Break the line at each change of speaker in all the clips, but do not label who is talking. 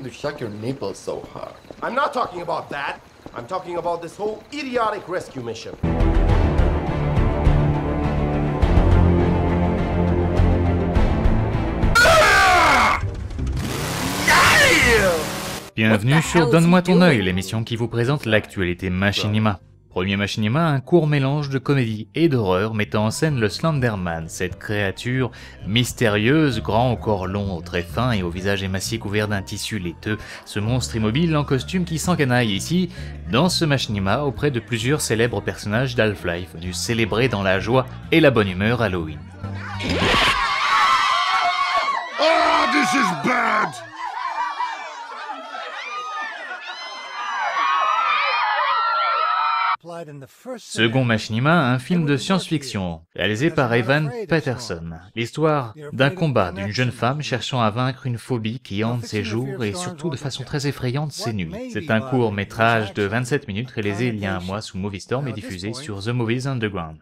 mean to shock your nipples so hard?
I'm not talking about that. I'm talking about this whole idiotic rescue mission.
Bienvenue sur Donne-moi ton œil, l'émission qui vous présente l'actualité Machinima. Premier Machinima, un court mélange de comédie et d'horreur mettant en scène le Slenderman, cette créature mystérieuse, grand au corps long, très fin et au visage émacié couvert d'un tissu laiteux, ce monstre immobile en costume qui s'encanaille ici, dans ce Machinima, auprès de plusieurs célèbres personnages d'Half-Life, venus célébrer dans la joie et la bonne humeur Halloween.
Oh, this is bad!
Second Machinima, un film de science-fiction, réalisé par Evan Peterson. L'histoire d'un combat d'une jeune femme cherchant à vaincre une phobie qui hante ses jours et surtout de façon très effrayante ses nuits. C'est un court métrage de 27 minutes réalisé il y a un mois sous Movie Storm et diffusé sur The Movies Underground.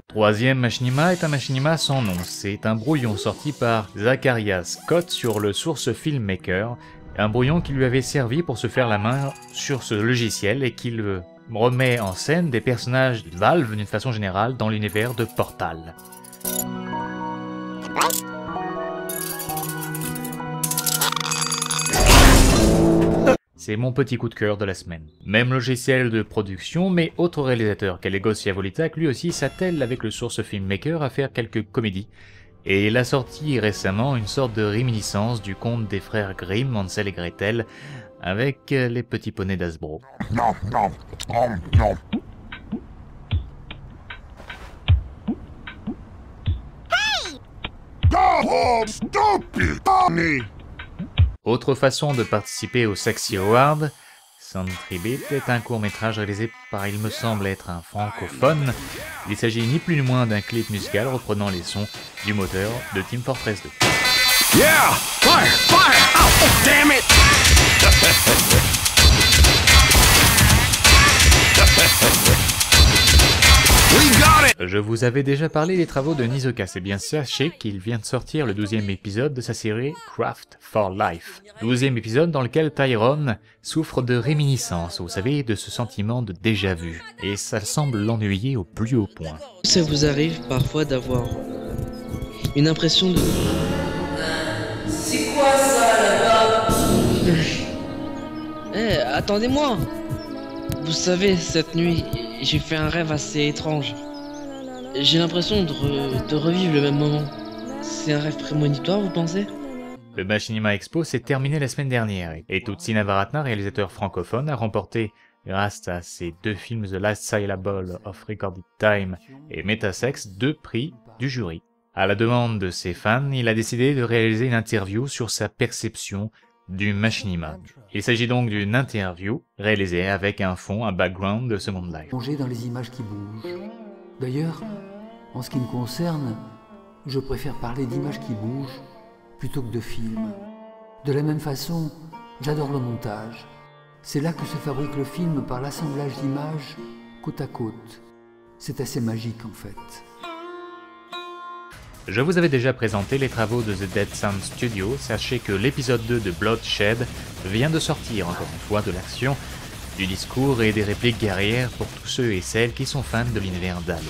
Troisième Machinima est un Machinima sans nom. C'est un brouillon sorti par Zachariah Scott sur le Source Filmmaker, un brouillon qui lui avait servi pour se faire la main sur ce logiciel et qui le remet en scène des personnages de Valve d'une façon générale dans l'univers de Portal. C'est mon petit coup de cœur de la semaine. Même logiciel de production, mais autre réalisateur qu'Alegos Javolitak, lui aussi s'attelle avec le Source Filmmaker à faire quelques comédies. Et il a sorti récemment une sorte de réminiscence du conte des frères Grimm, Hansel et Gretel, avec les petits poneys d'Hasbro. Autre façon de participer au Sexy Award, Centribit est un court-métrage réalisé par, il me semble être un francophone. Il s'agit ni plus ni moins d'un clip musical reprenant les sons du moteur de Team Fortress 2.
Yeah! Fire! Fire! Oh, damn it! We got it!
Je vous avais déjà parlé des travaux de Nizoka, c'est bien sachez qu'il vient de sortir le 12e épisode de sa série Craft for Life. 12e épisode dans lequel Tyrone souffre de réminiscence, vous savez, de ce sentiment de déjà-vu. Et ça semble l'ennuyer au plus haut point.
Ça vous arrive parfois d'avoir une impression de...
C'est quoi ça là-bas?
Eh, attendez-moi! Vous savez, cette nuit, j'ai fait un rêve assez étrange. J'ai l'impression de revivre le même moment. C'est un rêve prémonitoire, vous pensez?
Le Machinima Expo s'est terminé la semaine dernière, et Tutsi Navaratna, réalisateur francophone, a remporté, grâce à ses deux films The Last Syllable of Recorded Time et Metasex, 2 prix du jury. À la demande de ses fans, il a décidé de réaliser une interview sur sa perception du Machinima. Il s'agit donc d'une interview réalisée avec un fond, un background de Second Life.
Plonger dans les images qui bougent. D'ailleurs, en ce qui me concerne, je préfère parler d'images qui bougent plutôt que de films. De la même façon, j'adore le montage. C'est là que se fabrique le film par l'assemblage d'images côte à côte. C'est assez magique en fait.
Je vous avais déjà présenté les travaux de The Dead Sound Studio, sachez que l'épisode 2 de Bloodshed vient de sortir encore une fois de l'action, du discours et des répliques guerrières pour tous ceux et celles qui sont fans de l'univers d'Halo.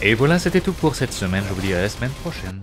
Et voilà, c'était tout pour cette semaine, je vous dis à la semaine prochaine.